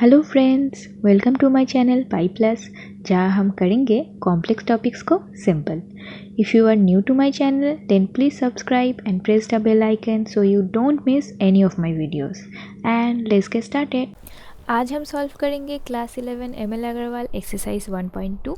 Hello friends, welcome to my channel Pi Plus, जहाँ हम करेंगे कॉम्प्लेक्स टॉपिक्स को simple. If you are new to my channel then please subscribe and press the bell icon so you don't miss any of my videos and let's get started. आज हम solve करेंगे class 11 ML Agarwal exercise 1.2।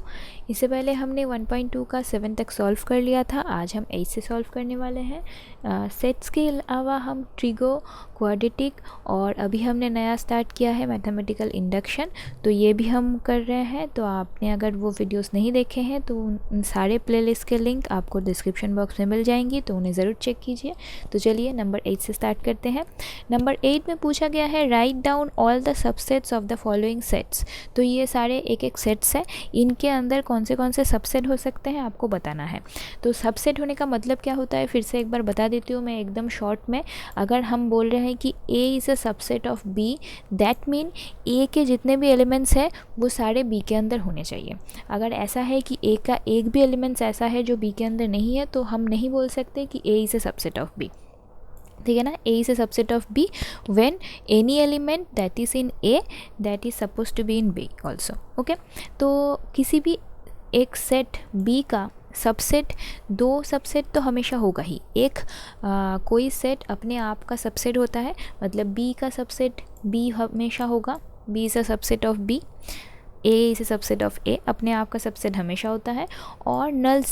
इससे पहले हमने 1.2 का 7 तक solve कर लिया था। आज हम 8 से सॉल्व करने वाले हैं। सेट्स के अलावा हम ट्रिगो, क्वाड्रेटिक और अभी हमने नया स्टार्ट किया है मैथमेटिकल इंडक्शन, तो ये भी हम कर रहे हैं। तो आपने अगर वो वीडियोस नहीं देखे हैं तो उन सारे प्लेलिस्ट के लिंक आपको डिस्क्रिप्शन बॉक्स में मिल जाएंगी, तो उन्हें ज़रूर चेक कीजिए। तो चलिए नंबर 8 से स्टार्ट करते हैं। नंबर 8 में पूछा गया है write down all the subsets of the following sets. तो ये सारे एक एक सेट्स हैं, इनके अंदर कौन से सबसेट हो सकते हैं आपको बताना है। तो सबसेट होने का मतलब क्या होता है फिर से एक बार बता देती हूँ मैं एकदम शॉर्ट में। अगर हम बोल रहे हैं कि A is a subset of B, that mean A के जितने भी एलिमेंट्स हैं वो सारे B के अंदर होने चाहिए। अगर ऐसा है कि A का एक भी एलिमेंट्स ऐसा है जो B के अंदर नहीं है तो हम नहीं बोल सकते कि A is a subset of B, ठीक है ना। A is a subset of B when any element that is in A that is suppose to be in B also, okay. तो किसी भी एक सेट B का सबसेट, दो subset तो हमेशा होगा ही। एक कोई सेट अपने आप का सबसेट होता है, मतलब B का सबसेट B हमेशा होगा, B is a subset of B, A is a subset of A, अपने आप का सबसेट हमेशा होता है। और नल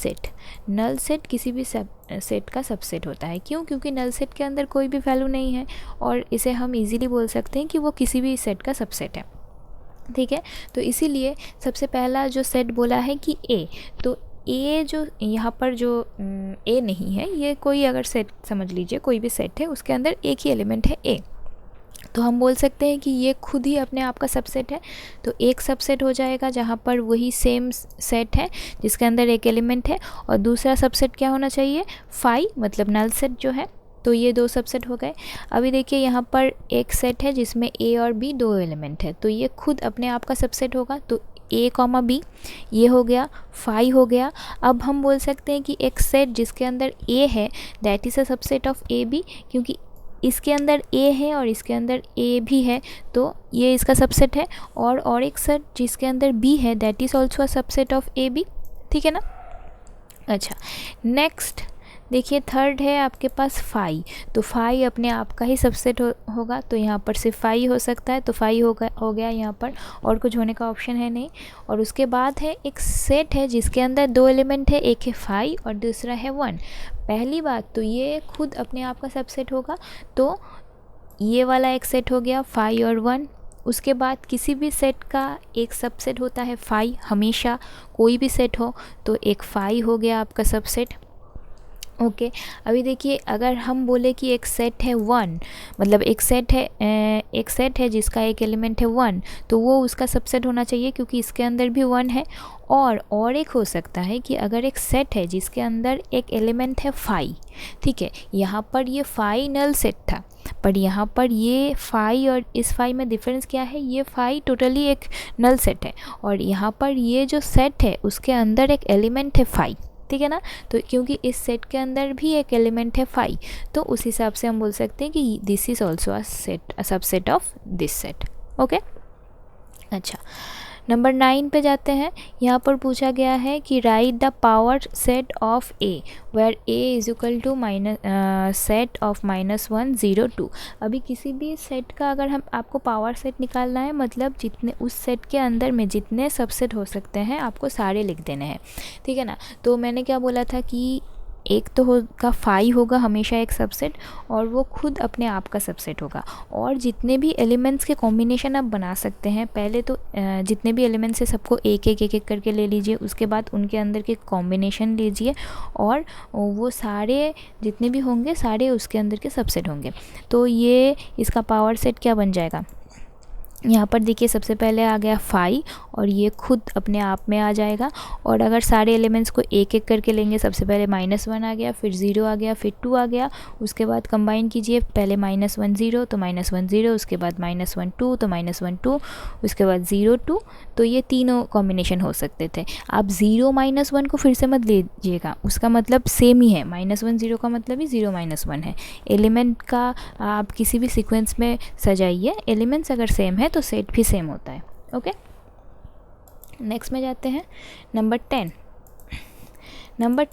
सेट किसी भी सेट का सबसेट होता है। क्यों? क्योंकि नल सेट के अंदर कोई भी वैल्यू नहीं है और इसे हम इजीली बोल सकते हैं कि वो किसी भी सेट का सबसेट है, ठीक है। तो इसीलिए सबसे पहला जो सेट बोला है कि A, तो A जो यहाँ पर जो A नहीं है, ये कोई अगर सेट समझ लीजिए, कोई भी सेट है उसके अंदर एक ही एलिमेंट है A, तो हम बोल सकते हैं कि ये खुद ही अपने आप का सबसेट है। तो एक सबसेट हो जाएगा जहाँ पर वही सेम सेट है जिसके अंदर एक एलिमेंट है, और दूसरा सबसेट क्या होना चाहिए, फाई, मतलब नल सेट जो है। तो ये दो सबसेट हो गए। अभी देखिए यहाँ पर एक सेट है जिसमें A और B दो एलिमेंट है, तो ये खुद अपने आप का सबसेट होगा। तो A, B ये हो गया, फाई हो गया। अब हम बोल सकते हैं कि एक सेट जिसके अंदर A है that is a subset of AB, क्योंकि इसके अंदर A है और इसके अंदर A भी है, तो ये इसका सबसेट है। और एक सेट जिसके अंदर B है that is also a subset of AB, ठीक है ना। अच्छा, नेक्स्ट देखिए थर्ड है आपके पास फाई। तो फाई अपने आप का ही सबसेट होगा, तो यहाँ पर सिर्फ फाई हो सकता है, तो फाई हो गया यहाँ पर, और कुछ होने का ऑप्शन है नहीं। और उसके बाद है एक सेट है जिसके अंदर दो एलिमेंट है, एक है फाई और दूसरा है 1। पहली बात तो ये खुद अपने आप का सबसेट होगा, तो ये वाला एक सेट हो गया फाई और 1। उसके बाद किसी भी सेट का एक सबसेट होता है फाई, हमेशा कोई भी सेट हो, तो एक फाई हो गया आपका सबसेट, ओके। अभी देखिए अगर हम बोले कि एक सेट है 1, मतलब एक सेट है जिसका एक एलिमेंट है 1, तो वो उसका सबसेट होना चाहिए क्योंकि इसके अंदर भी 1 है। और एक हो सकता है कि अगर एक सेट है जिसके अंदर एक एलिमेंट है फाई, ठीक है, यहाँ पर ये फाई नल सेट था, पर यहाँ पर ये फाई और इस फाई में डिफरेंस क्या है, ये फाई टोटली एक नल सेट है और यहाँ पर ये जो सेट है उसके अंदर एक एलिमेंट है फाई, ठीक है ना। तो क्योंकि इस सेट के अंदर भी एक एलिमेंट है फाई, तो उस हिसाब से हम बोल सकते हैं कि this is also a subset of this set, okay. अच्छा, नंबर 9 पे जाते हैं। यहाँ पर पूछा गया है कि write the power set of A where A is equal to set of -1 0 2। अभी किसी भी सेट का अगर हम आपको पावर सेट निकालना है, मतलब जितने उस सेट के अंदर में जितने सबसेट हो सकते हैं आपको सारे लिख देने हैं, ठीक है ना। तो मैंने क्या बोला था कि एक तो होगा फाई होगा हमेशा एक सबसेट, और वो खुद अपने आप का सबसेट होगा। और जितने भी एलिमेंट्स के कॉम्बिनेशन आप बना सकते हैं, पहले तो जितने भी एलिमेंट्स हैं सबको एक करके ले लीजिए, उसके बाद उनके अंदर के कॉम्बिनेशन लीजिए और वो सारे जितने भी होंगे सारे उसके अंदर के सबसेट होंगे। तो ये इसका पावर सेट क्या बन जाएगा, यहाँ पर देखिए सबसे पहले आ गया फाई और ये खुद अपने आप में आ जाएगा। और अगर सारे एलिमेंट्स को एक करके लेंगे, सबसे पहले -1 आ गया, फिर 0 आ गया, फिर 2 आ गया, उसके बाद कंबाइन कीजिए, पहले -1 0 तो -1 0, उसके बाद -1 2 तो -1 2, उसके बाद 0 2। तो ये तीनों कॉम्बिनेशन हो सकते थे। आप 0 -1 को फिर से मत लीजिएगा, उसका मतलब सेम ही है, -1 0 का मतलब ही 0 -1 है। एलिमेंट का आप किसी भी सीक्वेंस में सजाइए, एलिमेंट्स अगर सेम है हैं तो सेट भी सेम होता है। ओके, नेक्स्ट में जाते हैं। नंबर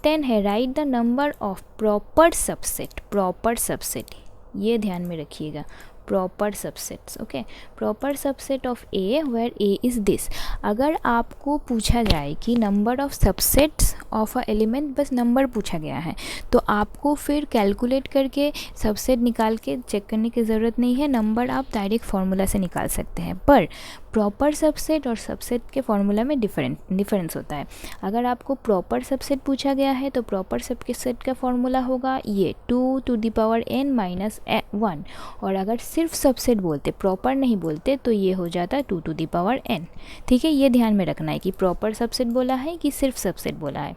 10 है right the number of proper subset. Proper subset ये ध्यान में रखिएगा, proper subsets. Okay, proper subset of A where A is this. अगर आपको पूछा जाए कि number of subsets of a element, बस नंबर पूछा गया है, तो आपको फिर कैलकुलेट करके सबसेट निकाल के चेक करने की ज़रूरत नहीं है, नंबर आप डायरेक्ट फार्मूला से निकाल सकते हैं। पर प्रॉपर सबसेट और सबसेट के फार्मूला में डिफरेंस होता है। अगर आपको प्रॉपर सबसेट पूछा गया है तो प्रॉपर सबसेट का फार्मूला होगा ये 2 to the power n minus 1, और अगर सिर्फ सबसेट बोलते, प्रॉपर नहीं बोलते, तो ये हो जाता 2 to the power n। ठीक है, ये ध्यान में रखना है कि प्रॉपर सबसेट बोला है कि सिर्फ सबसेट बोला है।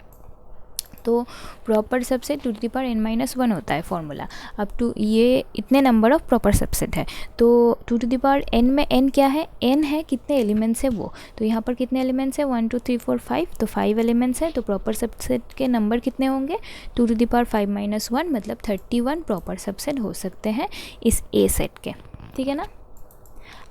तो proper subset 2 to the power n minus 1 होता है फॉर्मूला। अब टू ये इतने नंबर ऑफ प्रॉपर सबसेट है, तो 2 to the power n में n क्या है, n है कितने एलिमेंट्स है वो, तो यहाँ पर कितने एलिमेंट्स है 1 2 3 4 5, तो 5 एलिमेंट्स है, तो प्रॉपर सबसेट के नंबर कितने होंगे 2 to the power 5 minus 1, मतलब 31 प्रॉपर सबसेट हो सकते हैं इस ए सेट के। ठीक है ना,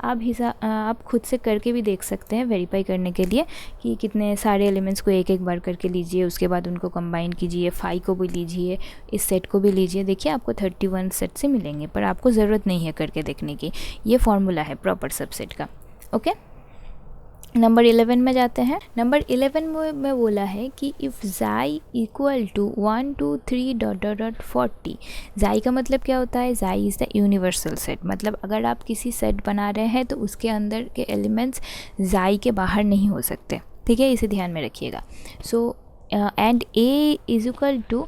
आप खुद से करके भी देख सकते हैं वेरीफाई करने के लिए कि कितने सारे एलिमेंट्स को एक एक बार करके लीजिए, उसके बाद उनको कंबाइन कीजिए, 5 को भी लीजिए, इस सेट को भी लीजिए, देखिए आपको 31 सेट से मिलेंगे, पर आपको ज़रूरत नहीं है करके देखने की, ये फॉर्मूला है प्रॉपर सबसेट का। ओके, नंबर 11 में जाते हैं। नंबर 11 में बोला है कि if xi equal to 1 2 3 dot dot dot 40। Xi का मतलब क्या होता है, xi is the universal set, मतलब अगर आप किसी सेट बना रहे हैं तो उसके अंदर के एलिमेंट्स ज़ाई के बाहर नहीं हो सकते। ठीक है, इसे ध्यान में रखिएगा। So and A is equal to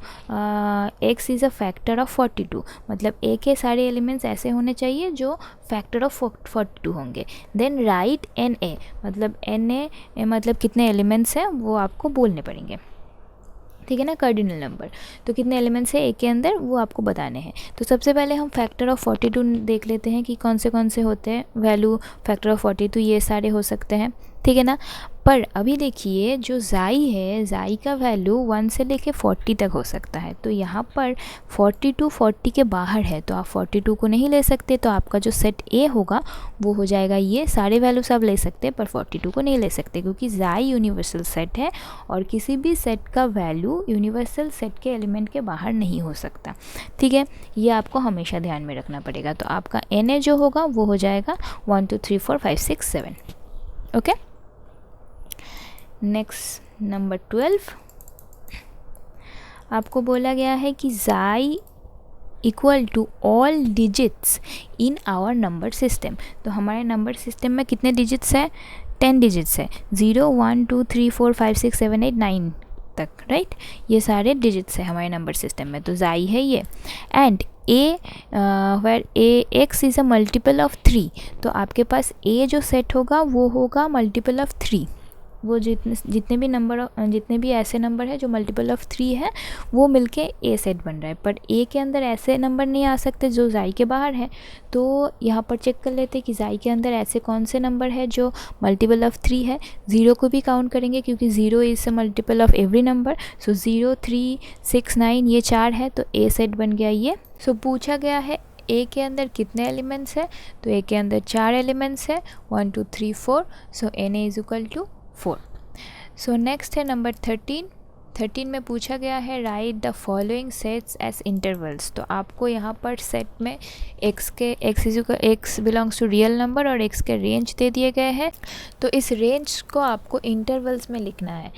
x is a factor of 42, मतलब ए के सारे एलिमेंट्स ऐसे होने चाहिए जो फैक्टर ऑफ 42 होंगे। देन राइट एन ए, मतलब एन ए मतलब कितने एलिमेंट्स हैं वो आपको बोलने पड़ेंगे। ठीक है ना, कार्डिनल नंबर, तो कितने एलिमेंट्स है ए के अंदर वो आपको बताने हैं। तो सबसे पहले हम फैक्टर ऑफ 42 देख लेते हैं कि कौन से होते हैं वैल्यू फैक्टर ऑफ 42, ये सारे हो सकते हैं। ठीक है ना, पर अभी देखिए जो ज़ाई है, ज़ाई का वैल्यू 1 से लेके 40 तक हो सकता है, तो यहाँ पर 42 40 के बाहर है, तो आप 42 को नहीं ले सकते, तो आपका जो सेट ए होगा वो हो जाएगा ये, सारे वैल्यूज आप ले सकते हैं पर 42 को नहीं ले सकते, क्योंकि ज़ाई यूनिवर्सल सेट है और किसी भी सेट का वैल्यू यूनिवर्सल सेट के एलिमेंट के बाहर नहीं हो सकता। ठीक है, ये आपको हमेशा ध्यान में रखना पड़ेगा। तो आपका एन ए जो होगा वो हो जाएगा 1 2 3 4 5 6 7। ओके, नेक्स्ट नंबर 12, आपको बोला गया है कि xi equal to all digits in our number system. तो हमारे नंबर सिस्टम में कितने डिजिट्स है, 10 डिजिट्स है, 0 1 2 3 4 5 6 7 8 9 तक, राइट, ये सारे डिजिट्स है हमारे नंबर सिस्टम में, तो ज़ाई है ये। And A where A x is a multiple of 3, तो आपके पास ए जो सेट होगा वो होगा मल्टीपल ऑफ 3, वो जितने भी ऐसे नंबर है जो मल्टीपल ऑफ 3 है वो मिलके ए सेट बन रहा है, पर ए के अंदर ऐसे नंबर नहीं आ सकते जो ज़ाई के बाहर है। तो यहाँ पर चेक कर लेते हैं कि ज़ाई के अंदर ऐसे कौन से नंबर है जो मल्टीपल ऑफ 3 है। 0 को भी काउंट करेंगे क्योंकि 0 is a multiple of every number, सो 0 3 6 9 ये 4 है, तो ए सेट बन गया ये। सो पूछा गया है ए के अंदर कितने एलिमेंट्स है, तो ए के अंदर 4 एलिमेंट्स है, 1 2 3 4, so n A is equal to 4। So next है नंबर 13 में पूछा गया है right the following sets as intervals. तो आपको यहाँ पर सेट में x belongs to real number और एक्स के रेंज दे दिए गए हैं, तो इस रेंज को आपको इंटरवल्स में लिखना है।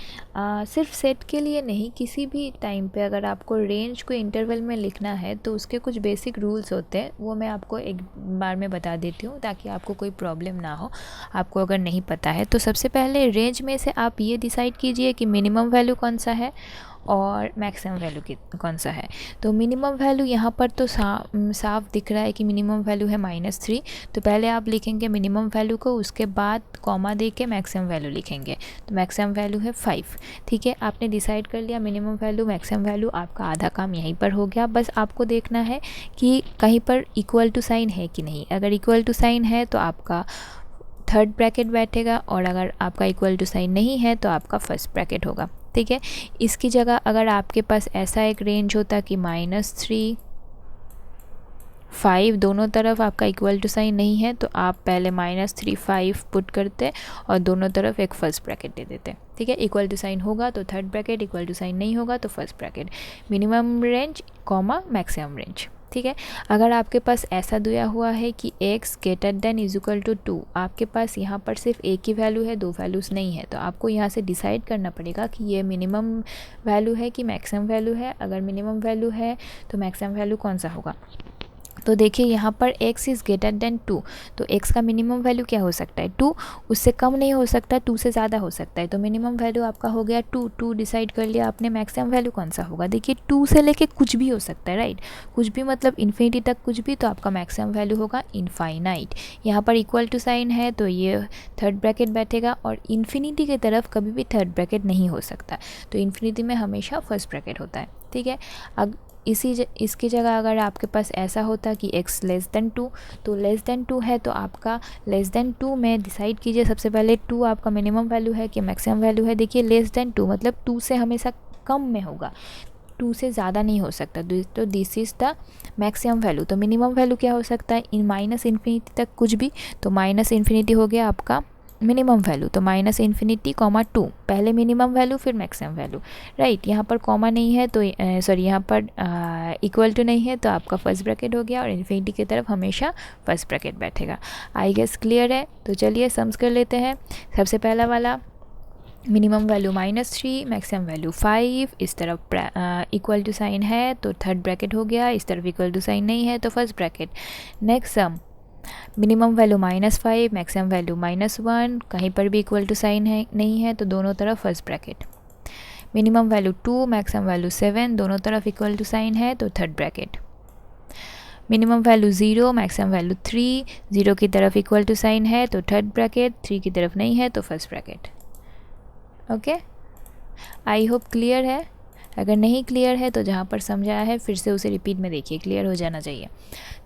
सिर्फ सेट के लिए नहीं, किसी भी टाइम पे अगर आपको रेंज को इंटरवल में लिखना है तो उसके कुछ बेसिक रूल्स होते हैं, वो मैं आपको एक बार में बता देती हूँ ताकि आपको कोई प्रॉब्लम ना हो आपको अगर नहीं पता है। तो सबसे पहले रेंज में से आप ये डिसाइड कीजिए कि मिनिमम वैल्यू कौन सा है और मैक्सिमम वैल्यू कौन सा है। तो मिनिमम वैल्यू यहाँ पर तो साफ दिख रहा है कि मिनिमम वैल्यू है -3, तो पहले आप लिखेंगे मिनिमम वैल्यू को, उसके बाद कॉमा दे के मैक्सिमम वैल्यू लिखेंगे, तो मैक्सिमम वैल्यू है 5। ठीक है, आपने डिसाइड कर लिया मिनिमम वैल्यू मैक्सिमम वैल्यू, आपका आधा काम यहीं पर हो गया। बस आपको देखना है कि कहीं पर इक्वल टू साइन है कि नहीं, अगर इक्वल टू साइन है तो आपका थर्ड ब्रैकेट बैठेगा, और अगर आपका इक्वल टू साइन नहीं है तो आपका फर्स्ट ब्रैकेट होगा। ठीक है, इसकी जगह अगर आपके पास ऐसा एक रेंज होता कि -3 5 दोनों तरफ आपका इक्वल टू साइन नहीं है तो आप पहले -3 5 पुट करते और दोनों तरफ एक फर्स्ट ब्रैकेट दे देते, ठीक है। इक्वल टू साइन होगा तो third bracket, equal to sign नहीं होगा तो first bracket, minimum range comma maximum range, ठीक है। अगर आपके पास ऐसा दिया हुआ है कि x greater than is equal to 2, आपके पास यहाँ पर सिर्फ एक ही वैल्यू है, दो वैल्यूज़ नहीं है, तो आपको यहाँ से डिसाइड करना पड़ेगा कि ये मिनिमम वैल्यू है कि मैक्सिमम वैल्यू है। अगर मिनिमम वैल्यू है तो मैक्सिमम वैल्यू कौन सा होगा। तो देखिए यहाँ पर x इज़ ग्रेटर देन 2, तो x का मिनिमम वैल्यू क्या हो सकता है 2, उससे कम नहीं हो सकता, 2 से ज़्यादा हो सकता है। तो मिनिमम वैल्यू आपका हो गया 2 डिसाइड कर लिया आपने। मैक्सिमम वैल्यू कौन सा होगा, देखिए 2 से लेके कुछ भी हो सकता है, राइट, कुछ भी मतलब इन्फिनिटी तक कुछ भी, तो आपका मैक्सिमम वैल्यू होगा इनफाइनाइट। यहाँ पर इक्वल टू साइन है तो ये थर्ड ब्रैकेट बैठेगा, और इन्फिनिटी की तरफ कभी भी थर्ड ब्रैकेट नहीं हो सकता, तो इन्फिनिटी में हमेशा फर्स्ट ब्रैकेट होता है, ठीक है। अब इसकी जगह अगर आपके पास ऐसा होता कि x लेस देन 2, तो लेस देन 2 है तो आपका लेस देन 2 में डिसाइड कीजिए सबसे पहले 2 आपका मिनिमम वैल्यू है कि मैक्सिमम वैल्यू है। देखिए लेस देन 2 मतलब 2 से हमेशा कम में होगा, 2 से ज़्यादा नहीं हो सकता, तो this is the maximum value. तो मिनिमम वैल्यू क्या हो सकता है, इन माइनस इन्फिनिटी तक कुछ भी, तो माइनस इन्फिनिटी हो गया आपका मिनिमम वैल्यू, तो -∞, 2 पहले मिनिमम वैल्यू फिर मैक्सिमम वैल्यू, राइट। यहाँ पर कॉमा नहीं है तो सॉरी यहाँ पर इक्वल टू नहीं है तो आपका फर्स्ट ब्रैकेट हो गया, और इन्फिनिटी की तरफ हमेशा फर्स्ट ब्रैकेट बैठेगा। आई गेस क्लियर है। तो चलिए सम्स कर लेते हैं। सबसे पहला वाला मिनिमम वैल्यू -3, मैक्सिमम वैल्यू 5, इस तरफ इक्वल टू साइन है तो थर्ड ब्रैकेट हो गया, इस तरफ इक्वल टू साइन नहीं है तो first bracket. Next sum minimum value -5, maximum value -1, कहीं पर भी इक्वल टू साइन है नहीं है तो दोनों तरफ first bracket. Minimum value 2, maximum value 7, दोनों तरफ इक्वल टू साइन है तो third bracket. Minimum value 0, maximum value 3, 0 की तरफ इक्वल टू साइन है तो थर्ड ब्रैकेट, 3 की तरफ नहीं है तो first bracket. Okay, I hope clear है। अगर नहीं क्लियर है तो जहाँ पर समझाया है फिर से उसे रिपीट में देखिए, क्लियर हो जाना चाहिए।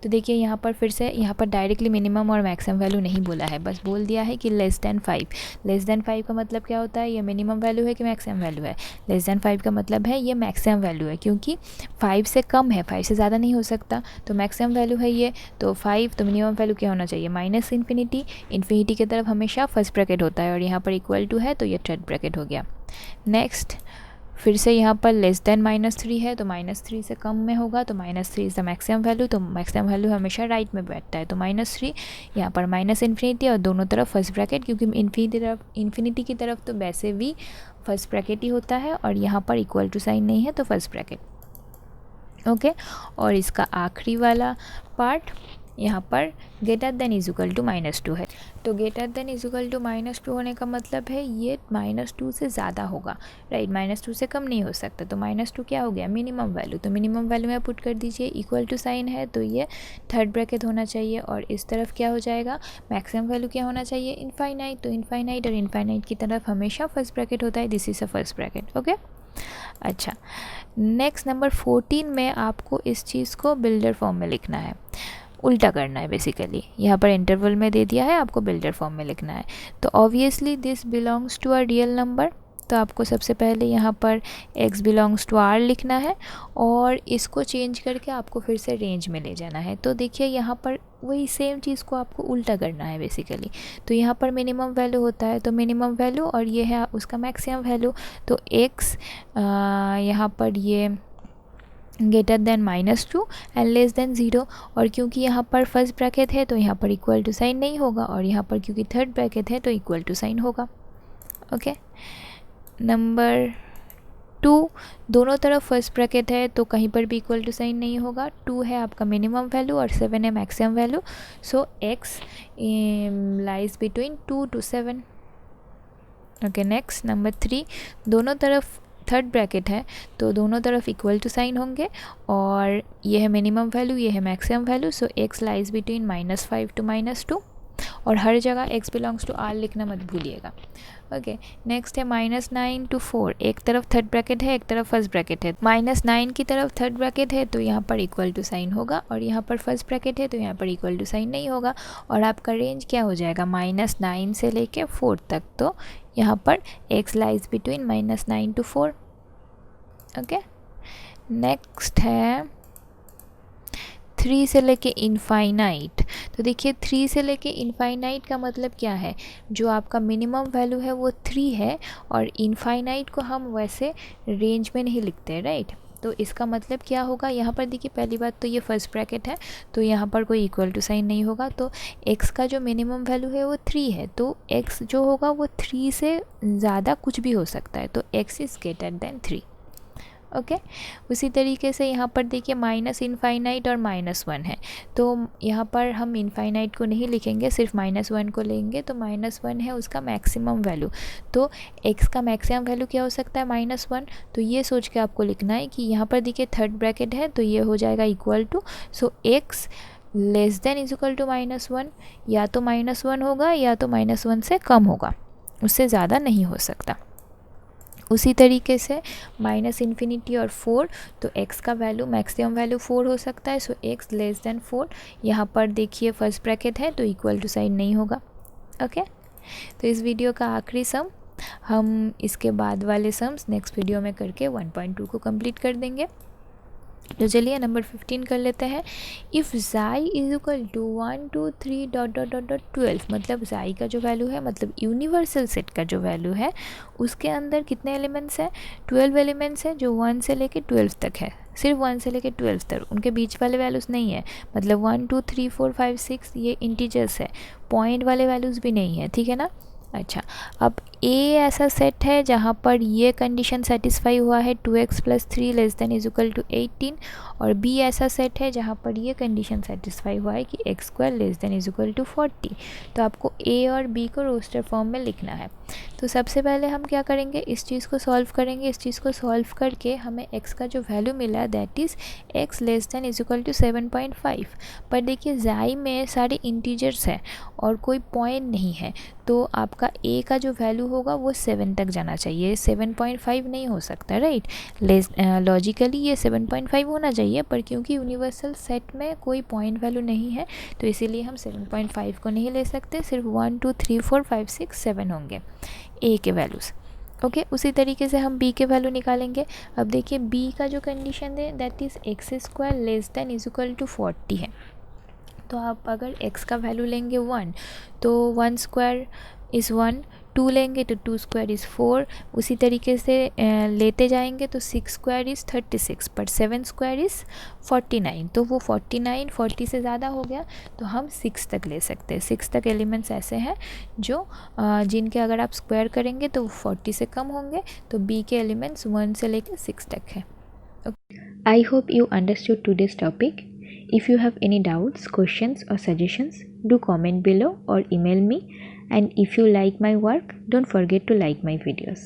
तो देखिए यहाँ पर फिर से, यहाँ पर डायरेक्टली मिनिमम और मैक्सिमम वैल्यू नहीं बोला है, बस बोल दिया है कि लेस देन 5। लेस देन 5 का मतलब क्या होता है, ये मिनिमम वैल्यू है कि मैक्सिमम वैल्यू है। लेस देन 5 का मतलब है ये मैक्सिमम वैल्यू है, क्योंकि 5 से कम है, 5 से ज़्यादा नहीं हो सकता, तो मैक्सिमम वैल्यू है ये। तो 5, तो मिनिमम वैल्यू क्या होना चाहिए, -∞, इन्फिनिटी की तरफ हमेशा फर्स्ट ब्रैकेट होता है, और यहाँ पर इक्वल टू है तो ये थर्ड ब्रैकेट हो गया। नेक्स्ट फिर से यहाँ पर लेस देन -3 है तो -3 से कम में होगा, तो -3 इज़ द मैक्सिमम वैल्यू, तो मैक्सिमम वैल्यू हमेशा राइट में बैठता है, तो -3, यहाँ पर -∞, और दोनों तरफ फर्स्ट ब्रैकेट, क्योंकि इन्फिनिटी की तरफ तो वैसे भी फर्स्ट ब्रैकेट ही होता है, और यहाँ पर इक्वल टू साइन नहीं है तो फर्स्ट ब्रैकेट। ओके, और इसका आखिरी वाला पार्ट यहाँ पर greater than is equal to -2 है, तो greater than is equal to -2 होने का मतलब है ये -2 से ज़्यादा होगा, राइट, -2 से कम नहीं हो सकता, तो -2 क्या हो गया, मिनिमम वैल्यू, तो मिनिमम वैल्यू में पुट कर दीजिए, इक्वल टू साइन है तो ये थर्ड ब्रैकेट होना चाहिए, और इस तरफ क्या हो जाएगा, मैक्सिमम वैल्यू क्या होना चाहिए, इनफाइनाइट, तो इनफाइनाइट और इनफाइनाइट की तरफ हमेशा फर्स्ट ब्रैकेट होता है, this is a first bracket. Okay, अच्छा, नेक्स्ट नंबर 14 में आपको इस चीज़ को बिल्डर फॉर्म में लिखना है, उल्टा करना है बेसिकली। यहाँ पर इंटरवल में दे दिया है, आपको बिल्डर फॉर्म में लिखना है। तो obviously this belongs to a real number, तो आपको सबसे पहले यहाँ पर x बिलोंग्स टू r लिखना है, और इसको चेंज करके आपको फिर से रेंज में ले जाना है। तो देखिए यहाँ पर वही सेम चीज़ को आपको उल्टा करना है बेसिकली। तो यहाँ पर मिनिमम वैल्यू होता है तो मिनिमम वैल्यू, और ये है उसका मैक्सिमम वैल्यू, तो x यहाँ पर ये greater than -2 and less than 0, और क्योंकि यहाँ पर फर्स्ट ब्रैकेट है तो यहाँ पर इक्वल टू साइन नहीं होगा, और यहाँ पर क्योंकि थर्ड ब्रैकेट है तो इक्वल टू साइन होगा। ओके, नंबर 2, दोनों तरफ फर्स्ट ब्रैकेट है तो कहीं पर भी इक्वल टू साइन नहीं होगा, 2 है आपका मिनिमम वैल्यू और 7 है maximum value, so x lies between 2 to 7। Okay, next number 3, दोनों तरफ थर्ड ब्रैकेट है तो दोनों तरफ इक्वल टू साइन होंगे, और ये है मिनिमम वैल्यू, ये है maximum value, so x lies between -5 to -2, और हर जगह x बिलोंग्स टू r लिखना मत भूलिएगा। ओके, नेक्स्ट है -9 to 4, एक तरफ थर्ड ब्रैकेट है, एक तरफ फर्स्ट ब्रैकेट है, -9 की तरफ थर्ड ब्रैकेट है तो यहाँ पर इक्वल टू साइन होगा, और यहाँ पर फर्स्ट ब्रैकेट है तो यहाँ पर इक्वल टू साइन नहीं होगा, और आपका रेंज क्या हो जाएगा, -9 से लेके 4 तक, तो यहाँ पर x lies between -9 to 4। Okay, next है 3 से लेके इनफाइनाइट। तो देखिए 3 से लेके इनफाइनाइट का मतलब क्या है, जो आपका मिनिमम वैल्यू है वो 3 है, और इनफाइनाइट को हम वैसे रेंज में नहीं लिखते, राइट। तो इसका मतलब क्या होगा, यहाँ पर देखिए पहली बात तो ये फर्स्ट ब्रैकेट है, तो यहाँ पर कोई इक्वल टू साइन नहीं होगा। तो x का जो मिनिमम वैल्यू है वो 3 है, तो x जो होगा वो 3 से ज़्यादा कुछ भी हो सकता है, तो x is greater than 3। Okay उसी तरीके से यहाँ पर देखिए माइनस इनफाइनाइट और -1 है, तो यहाँ पर हम इनफाइनाइट को नहीं लिखेंगे, सिर्फ -1 को लेंगे। तो -1 है उसका मैक्सिमम वैल्यू, तो x का मैक्सिमम वैल्यू क्या हो सकता है, -1। तो ये सोच के आपको लिखना है कि यहाँ पर देखिए थर्ड ब्रैकेट है, तो ये हो जाएगा equal to, so x less than is equal to -1, या तो -1 होगा या तो -1 से कम होगा, उससे ज़्यादा नहीं हो सकता। उसी तरीके से माइनस इन्फिनिटी और 4, तो x का वैल्यू मैक्सिमम वैल्यू 4 हो सकता है, सो x लेस देन 4। यहाँ पर देखिए फर्स्ट ब्रैकेट है तो इक्वल टू साइन नहीं होगा। ओके तो इस वीडियो का आखिरी सम, हम इसके बाद वाले सम्स नेक्स्ट वीडियो में करके 1.2 को कंप्लीट कर देंगे। तो चलिए नंबर 15 कर लेते हैं। If xi is equal to 1 2 3 dot dot dot dot 12, मतलब ज़ाई का जो वैल्यू है, मतलब यूनिवर्सल सेट का जो वैल्यू है, उसके अंदर कितने एलिमेंट्स हैं, 12 एलिमेंट्स हैं, जो 1 से लेके 12 तक है, सिर्फ 1 से लेके 12 तक, उनके बीच वाले वैल्यूज़ नहीं है, मतलब 1 2 3 4 5 6 ये इंटीजर्स है, पॉइंट वाले वैल्यूज़ भी नहीं है, ठीक है ना। अच्छा, अब A ऐसा सेट है जहाँ पर ये कंडीशन सेटिस्फाई हुआ है 2x + 3 less than is equal to 18, और B ऐसा सेट है जहाँ पर ये कंडीशन सेटिस्फाई हुआ है कि x² less than is equal to 40। तो आपको A और B को रोस्टर फॉर्म में लिखना है। तो सबसे पहले हम क्या करेंगे, इस चीज़ को सॉल्व करेंगे। इस चीज़ को सॉल्व करके हमें x का जो वैल्यू मिला है that is x less than is equal to 7.5। पर देखिए ज़ाई में सारे इंटीजर्स हैं और कोई पॉइंट नहीं है, तो आपका A का जो वैल्यू होगा वो 7 तक जाना चाहिए, 7.5 नहीं हो सकता, राइट। लॉजिकली ये 7.5 होना चाहिए, पर क्योंकि यूनिवर्सल सेट में कोई पॉइंट वैल्यू नहीं है तो इसीलिए हम 7.5 को नहीं ले सकते, सिर्फ 1 2 3 4 5 6 7 होंगे A के वैल्यूज़। ओके उसी तरीके से हम B के वैल्यू निकालेंगे। अब देखिए B का जो कंडीशन है that is x² less than is equal to 40 है। तो आप अगर x का वैल्यू लेंगे 1, तो 1² इज़ 1, 2 लेंगे तो 2² इज़ 4, उसी तरीके से लेते जाएंगे तो 6² इज़ 36, पर 7² इज़ 49। तो वो 49 40 से ज़्यादा हो गया, तो हम 6 तक ले सकते हैं। 6 तक एलिमेंट्स ऐसे हैं जो जिनके अगर आप स्क्वायर करेंगे तो 40 से कम होंगे, तो B के एलिमेंट्स 1 से लेकर 6 तक है। I hope you understood today's topic. If you have any doubts, questions or suggestions, do comment below or email me. And if you like my work, don't forget to like my videos.